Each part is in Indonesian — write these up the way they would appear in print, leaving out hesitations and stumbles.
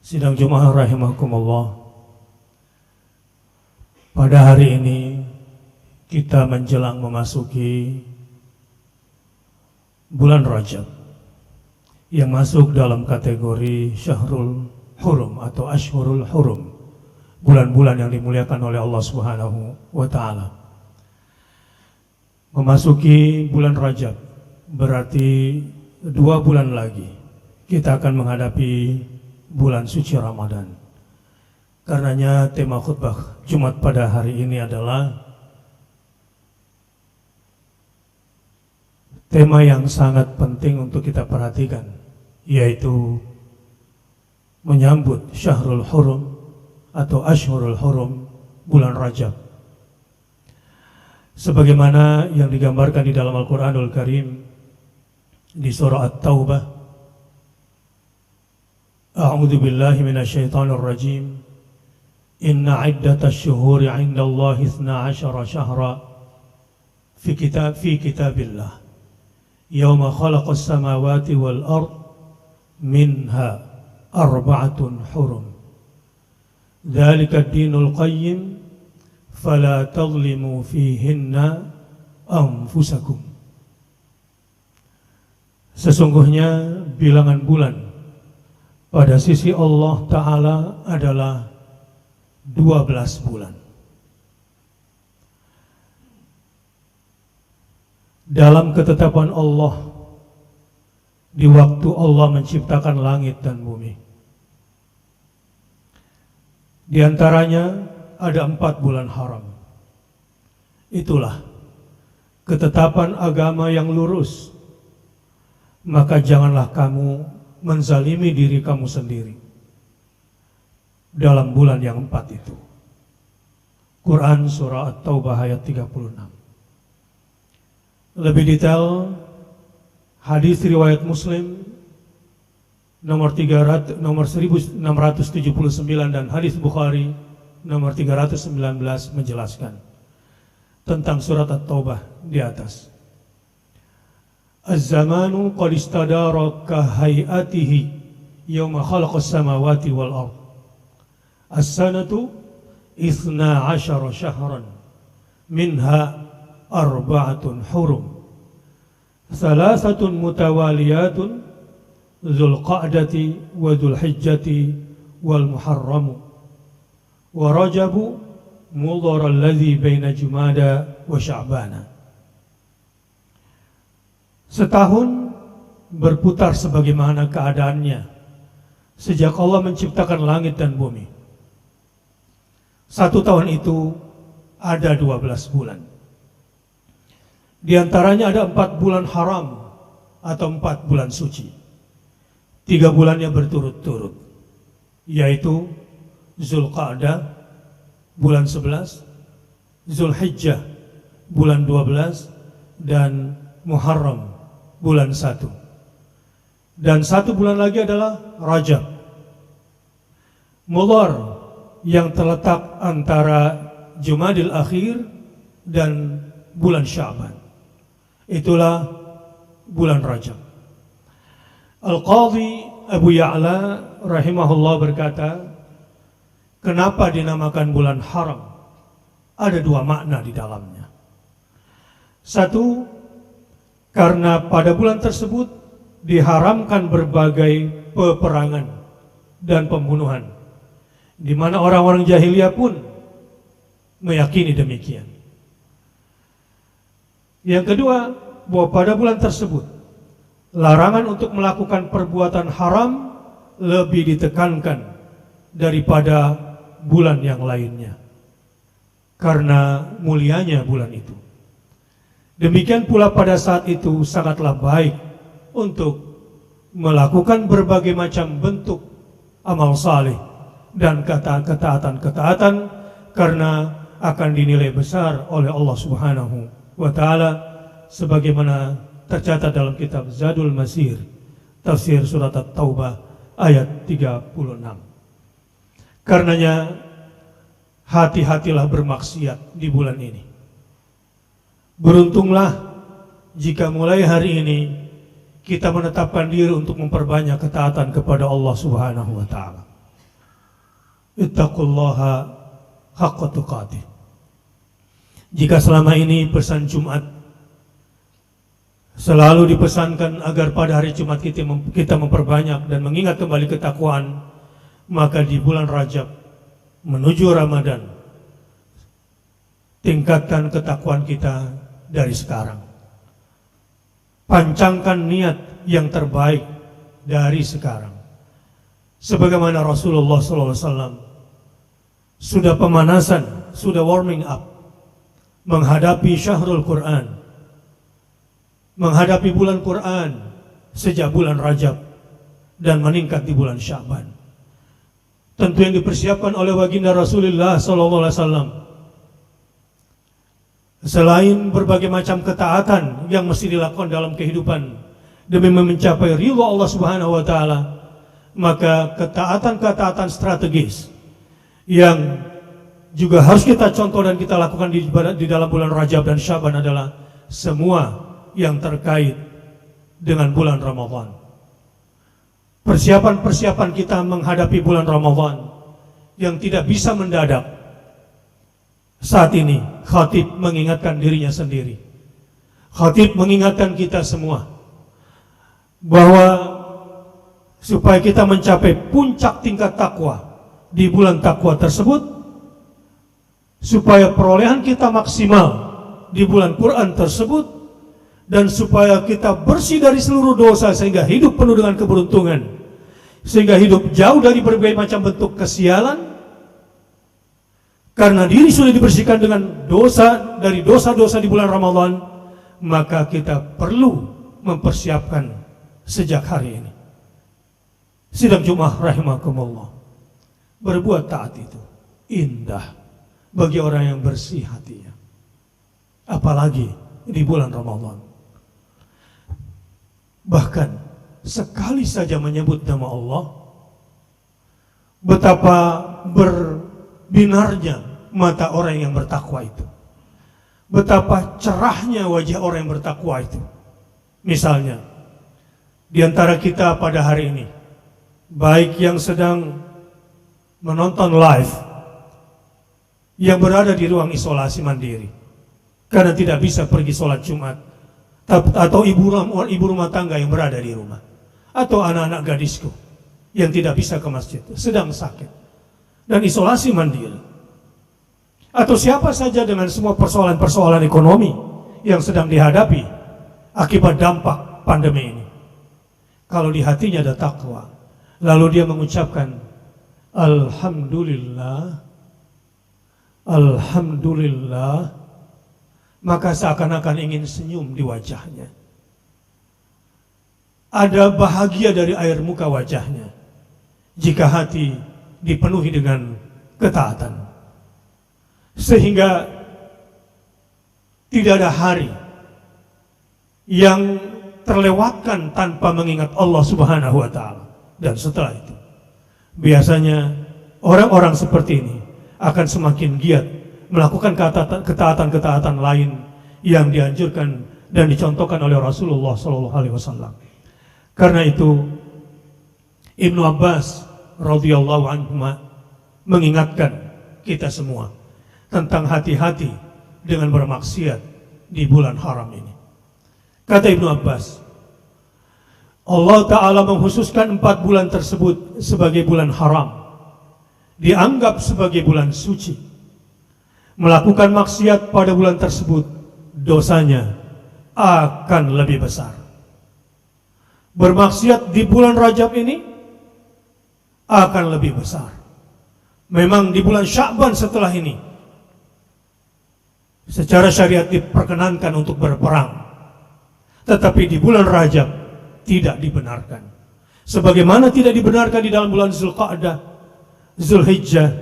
Sidang Jumat rahimakumullah. Pada hari ini kita menjelang memasuki bulan Rajab yang masuk dalam kategori Syahrul Hurum atau Ashhurul Hurum, bulan-bulan yang dimuliakan oleh Allah Subhanahu wa taala. Memasuki bulan Rajab berarti 2 bulan lagi kita akan menghadapi bulan suci Ramadan. Karenanya tema khutbah Jumat pada hari ini adalah tema yang sangat penting untuk kita perhatikan, yaitu menyambut Syahrul Hurum atau Ashhurul Hurum, bulan Rajab. Sebagaimana yang digambarkan di dalam Al-Quranul Karim di surah At-Taubah, A'udzu billahi minasyaitonir rajim. Inna 'iddatasy syuhuri 'indallahi 12 syahra fi kitabillah yauma khalaqas samawati wal ard minha arba'atun hurum. Dzalika ad-dinul qayyim fala tadhlimu fihinna anfusakum. Sesungguhnya bilangan bulan pada sisi Allah Ta'ala adalah 12 bulan. Dalam ketetapan Allah, di waktu Allah menciptakan langit dan bumi, di antaranya ada 4 bulan haram. Itulah ketetapan agama yang lurus. Maka janganlah kamu menzalimi diri kamu sendiri dalam bulan yang 4 itu. Quran surah At-Taubah ayat 36. Lebih detail, hadis riwayat Muslim nomor 1679 dan hadis Bukhari nomor 319 menjelaskan tentang surat At-Taubah di atas. Az-zamanu qad istadara ka hayatihi yawma khalaqas samawati wal ard. As-sanatu 12 syahran minha arba'atun hurum. Thalathatun mutawaliyatun Dzul Qa'dati wa Dzul Hijjati wal Muharram wa Rajabu Mudhar alladhi baina Jumada wa Sya'bana. Setahun berputar sebagaimana keadaannya sejak Allah menciptakan langit dan bumi. 1 tahun itu ada 12 bulan. Di antaranya ada 4 bulan haram atau 4 bulan suci. 3 bulannya berturut-turut, yaitu Zulqa'dah bulan 11, Zulhijjah bulan 12, dan Muharram bulan 1. Dan 1 bulan lagi adalah Rajab, Mudhar, yang terletak antara Jumadil Akhir dan bulan Sya'ban. Itulah bulan Rajab. Al-Qadhi Abu Ya'la rahimahullah berkata, kenapa dinamakan bulan haram? Ada 2 makna di dalamnya. 1, karena pada bulan tersebut diharamkan berbagai peperangan dan pembunuhan, di mana orang-orang jahiliyah pun meyakini demikian. Yang kedua, bahwa pada bulan tersebut larangan untuk melakukan perbuatan haram lebih ditekankan daripada bulan yang lainnya, karena mulianya bulan itu. Demikian pula pada saat itu sangatlah baik untuk melakukan berbagai macam bentuk amal saleh dan ketaatan-ketaatan, karena akan dinilai besar oleh Allah Subhanahu wa ta'ala, sebagaimana tercatat dalam kitab Zadul Masir, tafsir surat At-Taubah ayat 36. Karenanya hati-hatilah bermaksiat di bulan ini. Beruntunglah jika mulai hari ini kita menetapkan diri untuk memperbanyak ketaatan kepada Allah Subhanahu wa ta'ala. ittaqullaha haqqa tuqatih. Jika selama ini pesan Jumat selalu dipesankan agar pada hari Jumat kita memperbanyak dan mengingat kembali ketakwaan, maka di bulan Rajab menuju Ramadan, tingkatkan ketakwaan kita dari sekarang. Pancangkan niat yang terbaik dari sekarang. Sebagaimana Rasulullah SAW sudah pemanasan, sudah warming up menghadapi Syahrul Quran, menghadapi bulan Quran sejak bulan Rajab dan meningkat di bulan Sya'ban. Tentu yang dipersiapkan oleh baginda Rasulullah SAW selain berbagai macam ketaatan yang mesti dilakukan dalam kehidupan demi mencapai ridha Allah Subhanahu wa taala, maka ketaatan-ketaatan strategis yang juga harus kita contoh dan kita lakukan di dalam bulan Rajab dan Sya'ban adalah semua yang terkait dengan bulan Ramadan. Persiapan-persiapan kita menghadapi bulan Ramadan yang tidak bisa mendadak. Saat ini khatib mengingatkan dirinya sendiri. Khatib mengingatkan kita semua bahwa supaya kita mencapai puncak tingkat takwa di bulan takwa tersebut, supaya perolehan kita maksimal di bulan Quran tersebut, dan supaya kita bersih dari seluruh dosa sehingga hidup penuh dengan keberuntungan, sehingga hidup jauh dari berbagai macam bentuk kesialan. Karena diri sudah dibersihkan dengan dosa dari dosa-dosa di bulan Ramadan, maka kita perlu mempersiapkan sejak hari ini. Sidang Jumat rahimakumullah, berbuat taat itu indah bagi orang yang bersih hatinya, apalagi di bulan Ramadan. Bahkan sekali saja menyebut nama Allah, betapa berbinarnya mata orang yang bertakwa itu, betapa cerahnya wajah orang yang bertakwa itu. Misalnya di antara kita pada hari ini, baik yang sedang menonton live, yang berada di ruang isolasi mandiri karena tidak bisa pergi sholat Jumat, atau ibu rumah tangga yang berada di rumah, atau anak-anak gadisku yang tidak bisa ke masjid, sedang sakit dan isolasi mandiri, atau siapa saja dengan semua persoalan-persoalan ekonomi yang sedang dihadapi akibat dampak pandemi ini. Kalau di hatinya ada takwa, lalu dia mengucapkan Alhamdulillah, Alhamdulillah, maka seakan-akan ingin senyum di wajahnya. Ada bahagia dari air muka wajahnya jika hati dipenuhi dengan ketaatan. Sehingga tidak ada hari yang terlewatkan tanpa mengingat Allah Subhanahu wa ta'ala. Dan setelah itu, biasanya orang-orang seperti ini akan semakin giat melakukan ketaatan-ketaatan lain yang dianjurkan dan dicontohkan oleh Rasulullah SAW. Karena itu Ibnu Abbas radhiyallahu anhu mengingatkan kita semua tentang hati-hati dengan bermaksiat di bulan haram ini. Kata Ibnu Abbas, Allah Ta'ala mengkhususkan 4 bulan tersebut sebagai bulan haram, dianggap sebagai bulan suci. Melakukan maksiat pada bulan tersebut, dosanya akan lebih besar. Bermaksiat di bulan Rajab ini akan lebih besar. Memang di bulan Sya'ban setelah ini secara syariat diperkenankan untuk berperang, tetapi di bulan Rajab tidak dibenarkan. Sebagaimana tidak dibenarkan di dalam bulan Zulqa'dah, Zulhijjah,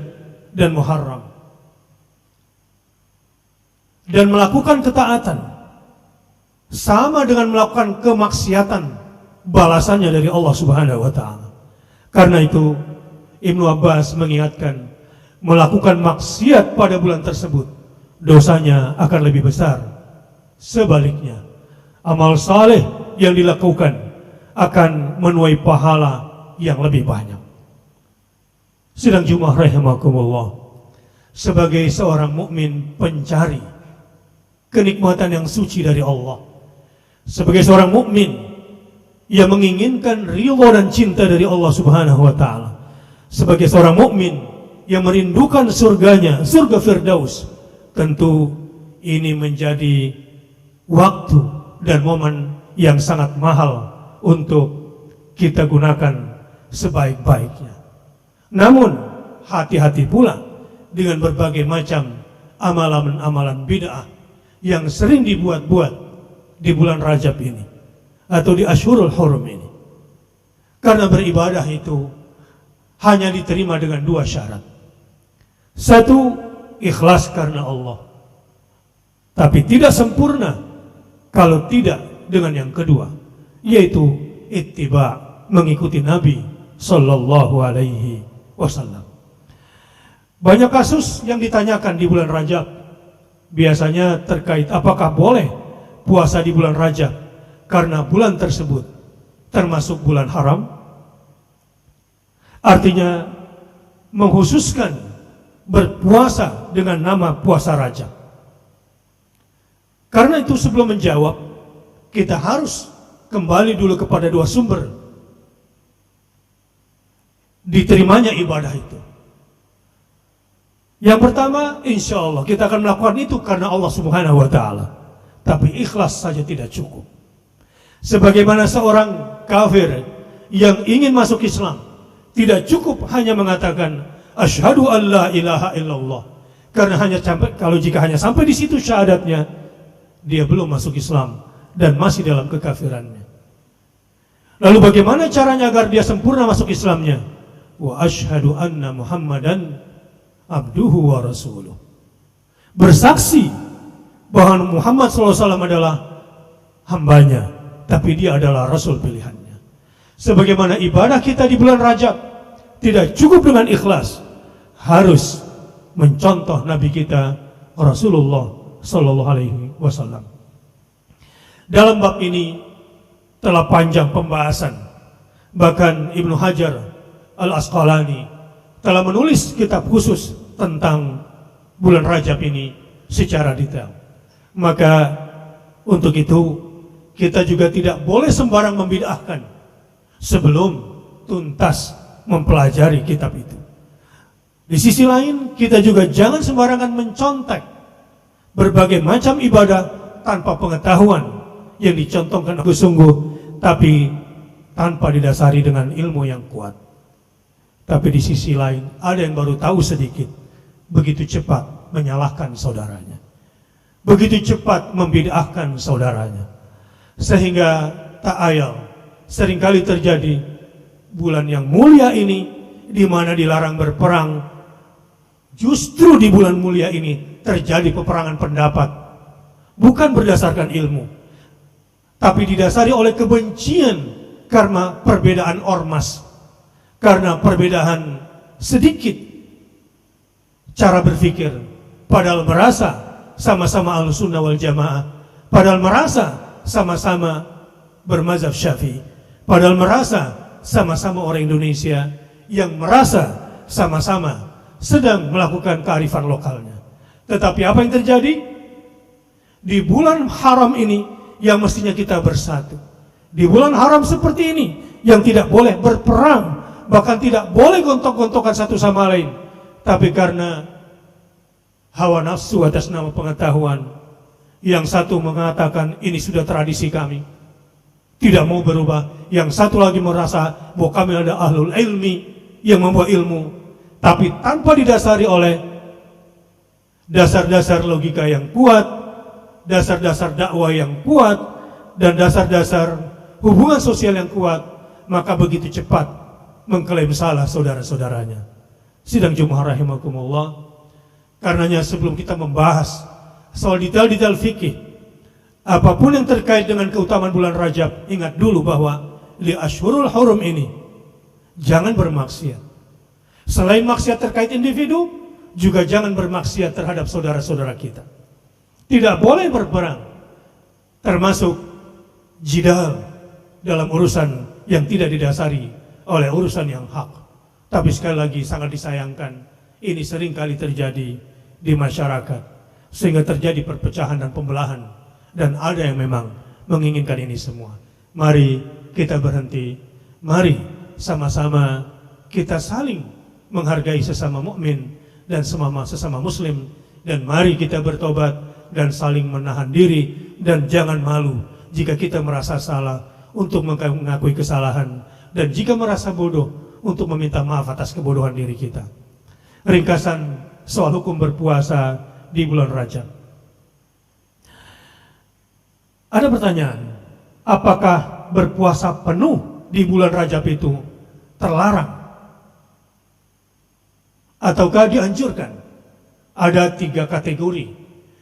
dan Muharram. Dan melakukan ketaatan sama dengan melakukan kemaksiatan, balasannya dari Allah Subhanahu wa ta'ala. Karena itu Ibnu Abbas mengingatkan, melakukan maksiat pada bulan tersebut dosanya akan lebih besar. Sebaliknya, amal saleh yang dilakukan akan menuai pahala yang lebih banyak. Sidang Jumat rahimakumullah, sebagai seorang mukmin pencari kenikmatan yang suci dari Allah, sebagai seorang mukmin yang menginginkan ridha dan cinta dari Allah Subhanahu wa taala, sebagai seorang mukmin yang merindukan surganya, surga Firdaus, tentu ini menjadi waktu dan momen yang sangat mahal untuk kita gunakan sebaik-baiknya. Namun hati-hati pula dengan berbagai macam amalan-amalan bid'ah yang sering dibuat-buat di bulan Rajab ini atau di Ashhurul Hurum ini. Karena beribadah itu hanya diterima dengan dua syarat. Satu, ikhlas karena Allah. Tapi tidak sempurna kalau tidak dengan yang kedua, yaitu ittiba, mengikuti Nabi sallallahu alaihi wasallam. Banyak kasus yang ditanyakan di bulan Rajab, biasanya terkait apakah boleh puasa di bulan Rajab karena bulan tersebut termasuk bulan haram. Artinya menghususkan berpuasa dengan nama puasa Rajab. Karena itu sebelum menjawab, kita harus kembali dulu kepada dua sumber diterimanya ibadah itu. Yang pertama, insya Allah kita akan melakukan itu karena Allah Subhanahu wa ta'ala. Tapi ikhlas saja tidak cukup. Sebagaimana seorang kafir yang ingin masuk Islam, tidak cukup hanya mengatakan asyhadu an la ilaha illallah. Karena jika hanya sampai di situ syahadatnya, dia belum masuk Islam dan masih dalam kekafirannya. Lalu bagaimana caranya agar dia sempurna masuk Islamnya? Wa asyhadu anna Muhammadan abduhu wa rasuluh. Bersaksi bahwa Muhammad SAW adalah hambanya, tapi dia adalah Rasul pilihannya. Sebagaimana ibadah kita di bulan Rajab tidak cukup dengan ikhlas, harus mencontoh Nabi kita Rasulullah Sallallahu Alaihi Wasallam. Dalam bab ini telah panjang pembahasan. Bahkan Ibnu Hajar Al-Asqalani telah menulis kitab khusus tentang bulan Rajab ini secara detail. Maka untuk itu kita juga tidak boleh sembarang membid'ahkan sebelum tuntas mempelajari kitab itu. Di sisi lain, kita juga jangan sembarangan mencontek berbagai macam ibadah tanpa pengetahuan yang dicontohkan sungguh, tapi tanpa didasari dengan ilmu yang kuat. Tapi di sisi lain, ada yang baru tahu sedikit, begitu cepat menyalahkan saudaranya, begitu cepat membid'ahkan saudaranya, sehingga tak ayal seringkali terjadi bulan yang mulia ini, di mana dilarang berperang, justru di bulan mulia ini terjadi peperangan pendapat, bukan berdasarkan ilmu, tapi didasari oleh kebencian karena perbedaan ormas, karena perbedaan sedikit cara berpikir, padahal merasa sama-sama Ahlussunnah wal Jamaah, padahal merasa sama-sama bermazhab Syafi'i, padahal merasa sama-sama orang Indonesia yang merasa sama-sama sedang melakukan kearifan lokalnya. Tetapi apa yang terjadi? Di bulan haram ini yang mestinya kita bersatu, di bulan haram seperti ini yang tidak boleh berperang, bahkan tidak boleh gontok-gontokan satu sama lain, tapi karena hawa nafsu atas nama pengetahuan, yang satu mengatakan ini sudah tradisi kami, tidak mau berubah, yang satu lagi merasa bahwa kami ada ahlul ilmi yang membawa ilmu, tapi tanpa didasari oleh dasar-dasar logika yang kuat, dasar-dasar dakwah yang kuat, dan dasar-dasar hubungan sosial yang kuat, maka begitu cepat mengklaim salah saudara-saudaranya. Sidang Jumat rahimakumullah, karenanya sebelum kita membahas soal detail-detail fikih, apapun yang terkait dengan keutamaan bulan Rajab, ingat dulu bahwa li Ashhurul Hurum ini jangan bermaksiat. Selain maksiat terkait individu, juga jangan bermaksiat terhadap saudara-saudara kita. Tidak boleh berperang, termasuk jidal dalam urusan yang tidak didasari oleh urusan yang hak, Tapi sekali lagi sangat disayangkan, ini sering kali terjadi di masyarakat, sehingga terjadi perpecahan dan pembelahan. Dan ada yang memang menginginkan ini semua. Mari kita berhenti, mari sama-sama kita saling menghargai sesama mukmin dan sesama muslim, dan mari kita bertobat dan saling menahan diri, dan jangan malu jika kita merasa salah untuk mengakui kesalahan, dan jika merasa bodoh untuk meminta maaf atas kebodohan diri kita. Ringkasan soal hukum berpuasa di bulan Rajab. Ada pertanyaan, apakah berpuasa penuh di bulan Rajab itu terlarang ataukah dianjurkan? Ada 3 kategori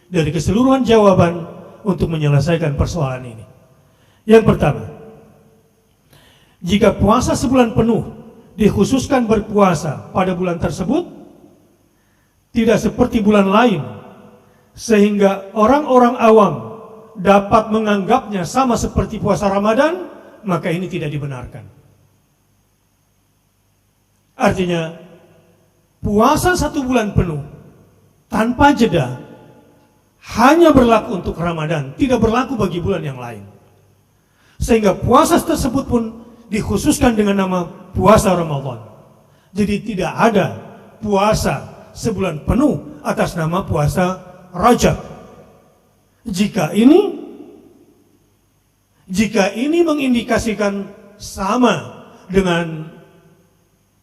dari keseluruhan jawaban untuk menyelesaikan persoalan ini. Yang pertama, jika puasa sebulan penuh dikhususkan berpuasa pada bulan tersebut, tidak seperti bulan lain, sehingga orang-orang awam dapat menganggapnya sama seperti puasa Ramadan, maka ini tidak dibenarkan. Artinya, puasa 1 bulan penuh tanpa jeda hanya berlaku untuk Ramadan, tidak berlaku bagi bulan yang lain. Sehingga puasa tersebut pun dikhususkan dengan nama puasa Ramadan. Jadi tidak ada puasa sebulan penuh atas nama puasa Rajab. Jika ini mengindikasikan sama dengan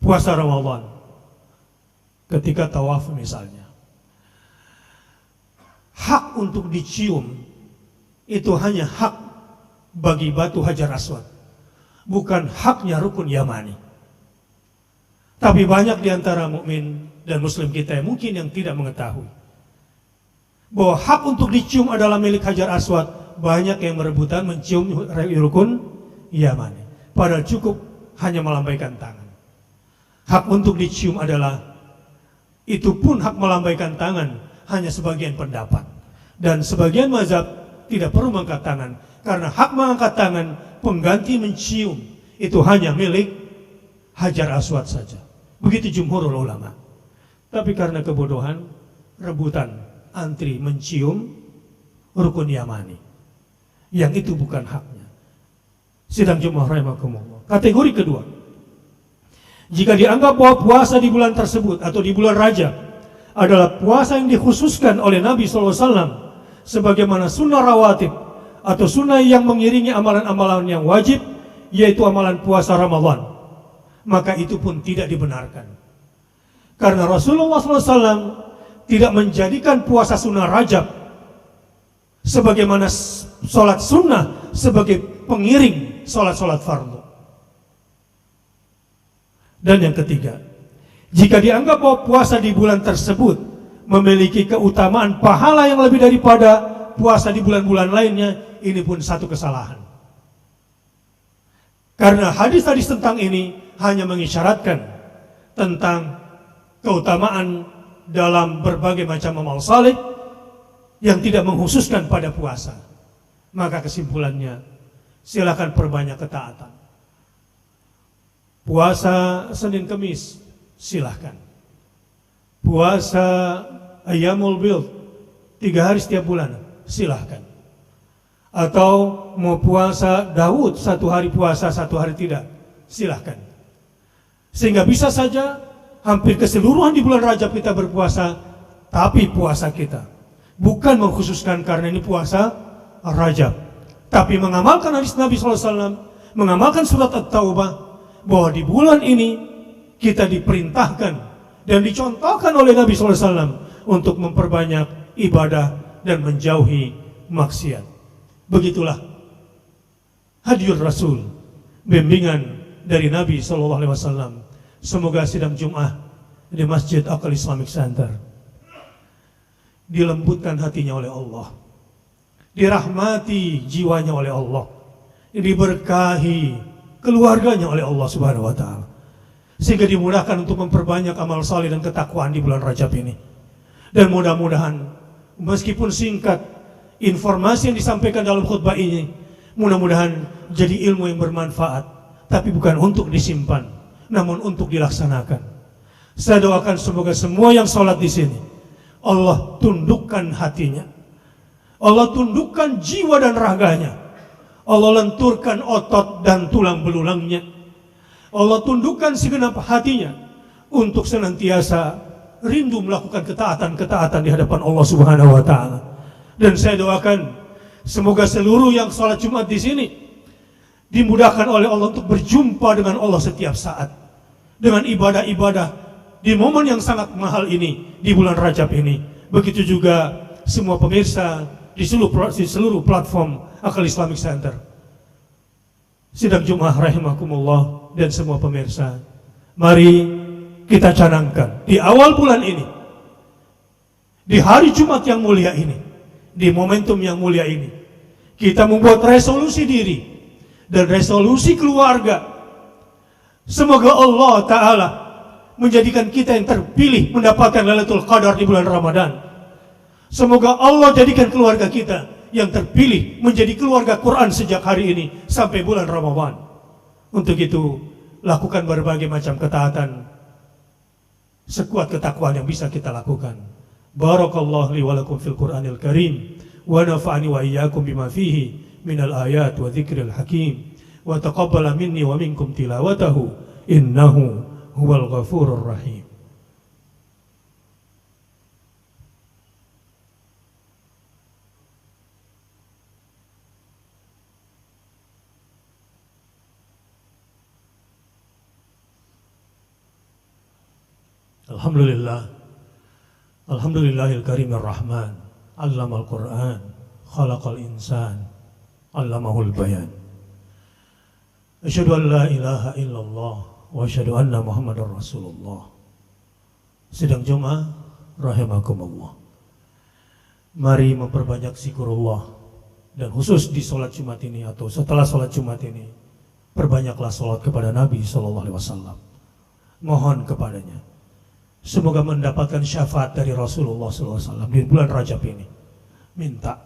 puasa Ramadan, ketika tawaf misalnya, hak untuk dicium itu hanya hak bagi batu Hajar Aswad, bukan haknya rukun Yamani. Tapi banyak di antara mukmin dan muslim kita yang mungkin yang tidak mengetahui bahwa hak untuk dicium adalah milik Hajar Aswad. Banyak yang merebutan mencium rukun Yamani, padahal cukup hanya melambaikan tangan. Hak untuk dicium adalah, itu pun hak melambaikan tangan hanya sebagian pendapat, dan sebagian mazhab tidak perlu mengangkat tangan, karena hak mengangkat tangan pengganti mencium itu hanya milik Hajar Aswad saja. Begitu jumhurul ulama. Tapi karena kebodohan, rebutan antri mencium rukun Yamani, yang itu bukan haknya. Sidang Jumat rahimakumullah. Kategori kedua, jika dianggap bahwa puasa di bulan tersebut atau di bulan Rajab adalah puasa yang dikhususkan oleh Nabi SAW sebagaimana sunnah rawatib atau sunnah yang mengiringi amalan-amalan yang wajib, yaitu amalan puasa Ramadan, maka itu pun tidak dibenarkan. Karena Rasulullah SAW tidak menjadikan puasa sunnah Rajab sebagaimana sholat sunnah sebagai pengiring sholat-sholat fardu. Dan yang ketiga, jika dianggap bahwa puasa di bulan tersebut memiliki keutamaan pahala yang lebih daripada puasa di bulan-bulan lainnya, ini pun satu kesalahan. Karena hadis-hadis tentang ini hanya mengisyaratkan tentang keutamaan dalam berbagai macam amal saleh yang tidak mengkhususkan pada puasa. Maka kesimpulannya, silakan perbanyak ketaatan. Puasa Senin Kemis, silahkan. Puasa Ayyamul Bid, 3 hari setiap bulan, silahkan. Atau mau puasa Daud, 1 hari puasa, 1 hari tidak, silahkan. Sehingga bisa saja hampir keseluruhan di bulan Rajab kita berpuasa, tapi puasa kita bukan mengkhususkan karena ini puasa Rajab, tapi mengamalkan hadis Nabi SAW, mengamalkan surat At-Taubah, bahwa di bulan ini kita diperintahkan dan dicontohkan oleh Nabi SAW untuk memperbanyak ibadah dan menjauhi maksiat. Begitulah hadiur Rasul, bimbingan dari Nabi SAW. Semoga sidang Jum'ah di Masjid Aqal Islamic Center dilembutkan hatinya oleh Allah, dirahmati jiwanya oleh Allah, diberkahi keluarganya oleh Allah Subhanahu wa taala, sehingga dimudahkan untuk memperbanyak amal saleh dan ketakwaan di bulan Rajab ini. Dan mudah-mudahan meskipun singkat informasi yang disampaikan dalam khutbah ini, mudah-mudahan jadi ilmu yang bermanfaat, tapi bukan untuk disimpan, namun untuk dilaksanakan. Saya doakan semoga semua yang sholat di sini Allah tundukkan hatinya, Allah tundukkan jiwa dan raganya, Allah lenturkan otot dan tulang belulangnya, Allah tundukkan segenap hatinya untuk senantiasa rindu melakukan ketaatan-ketaatan di hadapan Allah Subhanahu wa taala. Dan saya doakan semoga seluruh yang sholat Jumat di sini dimudahkan oleh Allah untuk berjumpa dengan Allah setiap saat dengan ibadah-ibadah di momen yang sangat mahal ini, di bulan Rajab ini. Begitu juga semua pemirsa di seluruh platform Akal Islamic Center. Sidang Jumat rahimakumullah dan semua pemirsa, mari kita canangkan di awal bulan ini, di hari Jumat yang mulia ini, di momentum yang mulia ini, kita membuat resolusi diri dan resolusi keluarga. Semoga Allah Ta'ala menjadikan kita yang terpilih mendapatkan Lailatul Qadar di bulan Ramadan. Semoga Allah jadikan keluarga kita yang terpilih menjadi keluarga Quran sejak hari ini sampai bulan Ramadan. Untuk itu, lakukan berbagai macam ketaatan sekuat ketakwaan yang bisa kita lakukan. Barakallahu li wa lakum fil Qur'anil Karim wa nafa'ani wa iyyakum bima fihi minal ayat wa dzikril hakim wa taqabbala minni wa minkum tilawatahu innahu huwal ghafurur rahim. Alhamdulillah, alhamdulillahil karimir rahman, allamal Qur'an, khalaqal insan, allamahul bayan. Asyhadu an la ilaha illallah wa asyhadu anna Muhammadar Rasulullah. Sidang Jumat rahimakumullah. Mari memperbanyak zikrullah, dan khusus di salat Jumat ini atau setelah salat Jumat ini, perbanyaklah salat kepada Nabi sallallahu alaihi wasallam. Mohon kepadanya semoga mendapatkan syafaat dari Rasulullah sallallahu alaihi wasallam di bulan Rajab ini. Minta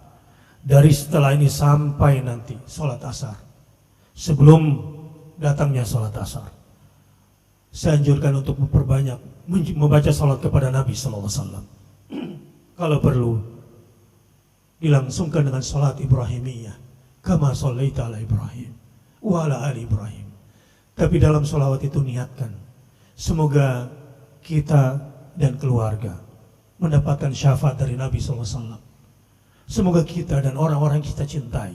dari setelah ini sampai nanti salat asar, sebelum datangnya salat asar, saya anjurkan untuk memperbanyak membaca salat kepada Nabi sallallahu alaihi wasallam. Kalau perlu dilangsungkan dengan salat Ibrahimiyah, kama shallaita ala Ibrahim wa ala ali Ibrahim. Tapi dalam salawat itu niatkan semoga kita dan keluarga mendapatkan syafaat dari Nabi sallallahu alaihi wasallam. Semoga kita dan orang-orang yang kita cintai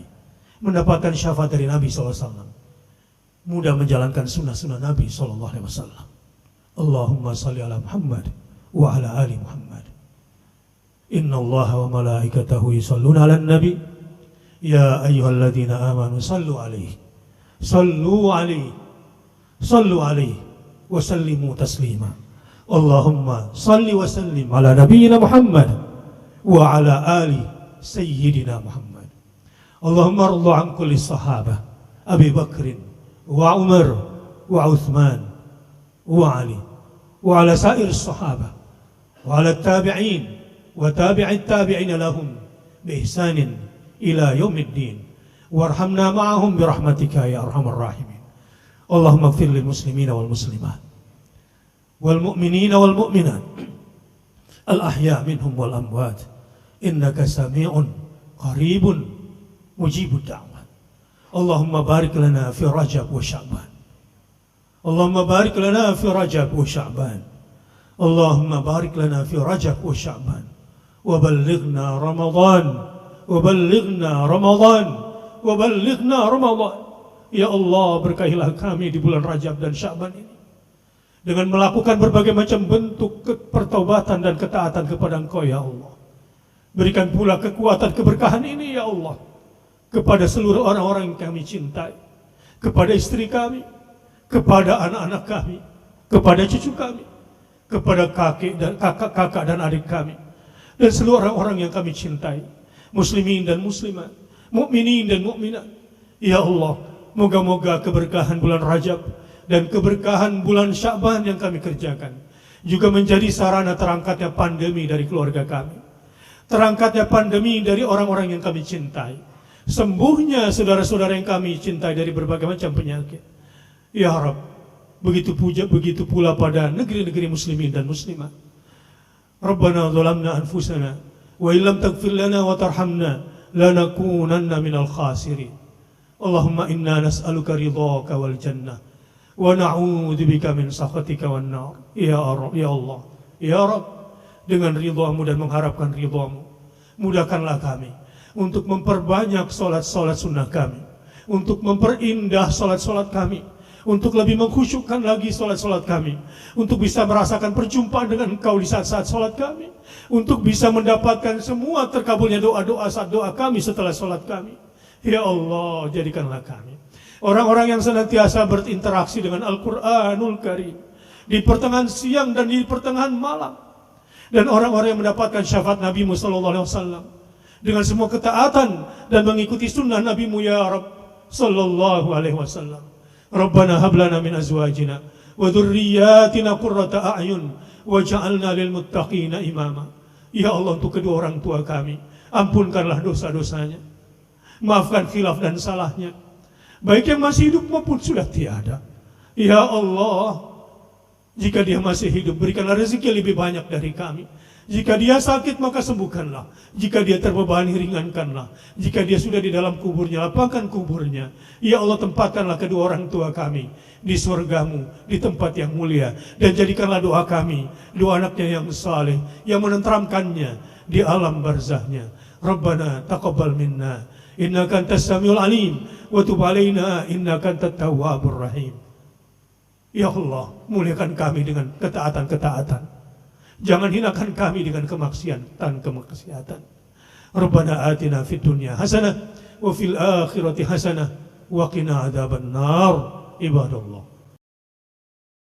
mendapatkan syafaat dari Nabi sallallahu alaihi wasallam. Mudah menjalankan sunnah-sunnah Nabi sallallahu alaihi wasallam. Allahumma salli ala Muhammad wa ala ali Muhammad. Inna Allaha wa malaikatahu yusalluna ala nabi. Ya ayyuhalladzina amanu sallu alaihi. Sallu alaihi. Sallu alaihi wa sallimu taslima. Allahumma salli wa sallim ala nabiyyina Muhammad wa ala ali sayyidina Muhammad. Allahumma rضى an kulli sahabah Abi Bakrin wa Umar wa Uthman wa Ali wa ala sair sahabah wa ala tabi'in wa tabi'it tabi'in lahum bi ihsanin ila yaumiddin warhamna ma'ahum bi rahmatika ya arhamar rahimin. Allahumma ighfir lil muslimina wal muslimat wal mu'minina wal mu'minat al ahya minhum wal amwat innaka sami'un qaribun mujibud da'wat. Allahumma barik lana fi Rajab wa Sya'ban. Allahumma barik lana fi Rajab wa Sya'ban. Allahumma barik lana fi Rajab wa Sya'ban. Wa ballighna Ramadan. Wa ballighna Ramadan. Wa ballighna Ramadan. Ya Allah, berkahilah kami di bulan Rajab dan Sya'ban ini dengan melakukan berbagai macam bentuk pertaubatan dan ketaatan kepada Engkau ya Allah. Berikan pula kekuatan keberkahan ini ya Allah kepada seluruh orang-orang yang kami cintai, kepada istri kami, kepada anak-anak kami, kepada cucu kami, kepada kakek dan kakak dan adik kami, dan seluruh orang-orang yang kami cintai, muslimin dan muslimat, mukminin dan mukminat. Ya Allah, moga-moga keberkahan bulan Rajab dan keberkahan bulan Sya'ban yang kami kerjakan juga menjadi sarana terangkatnya pandemi dari keluarga kami, terangkatnya pandemi dari orang-orang yang kami cintai, sembuhnya saudara-saudara yang kami cintai dari berbagai macam penyakit. Ya Rabb, begitu pula pada negeri-negeri muslimin dan muslimat. Rabbana zalamna anfusana wa illam taghfir lana wa tarhamna lanakunanna minal khasirin. Allahumma inna nas'aluka ridhaka wal jannah wa na'udzubika min sakhatika wan nar. Ya Allah, ya Rabb, dengan ridhamu dan mengharapkan ridhamu, mudahkanlah kami untuk memperbanyak salat-salat sunnah kami, untuk memperindah salat-salat kami, untuk lebih mengkhusyukkan lagi salat-salat kami, untuk bisa merasakan perjumpaan dengan Engkau di saat-saat salat kami, untuk bisa mendapatkan semua terkabulnya doa-doa saat doa kami setelah salat kami. Ya Allah, jadikanlah kami orang-orang yang senantiasa berinteraksi dengan Al-Quranul Karim di pertengahan siang dan di pertengahan malam, dan orang-orang yang mendapatkan syafaat Nabi-Mu sallallahu alaihi wasallam dengan semua ketaatan dan mengikuti sunnah Nabi-Mu ya Rabb sallallahu alaihi wasallam. Rabbana hab lana min azwajina wa dzurriyyatina qurrata a'yun waj'alna lil muttaqina imama. Ya Allah, untuk kedua orang tua kami, ampunkanlah dosa-dosanya, maafkan khilaf dan salahnya, baik yang masih hidup maupun sudah tiada. Ya Allah, jika dia masih hidup, berikanlah rezeki lebih banyak dari kami. Jika dia sakit, maka sembuhkanlah. Jika dia terbebani, ringankanlah. Jika dia sudah di dalam kuburnya, lapangkan kuburnya. Ya Allah, tempatkanlah kedua orang tua kami di surgamu, di tempat yang mulia. Dan jadikanlah doa kami, doa anaknya yang saleh, yang menenteramkannya di alam barzahnya. Rabbana taqabbal minna innaka antas samiul alim wa tub alaina innaka antat tawwabur rahim. Ya Allah, muliakan kami dengan ketaatan-ketaatan. Jangan hinakan kami dengan kemaksiatan. Rabbana atina fid dunya hasanah wa fil akhirati hasanah wa qina adzaban nar. Ibadallah,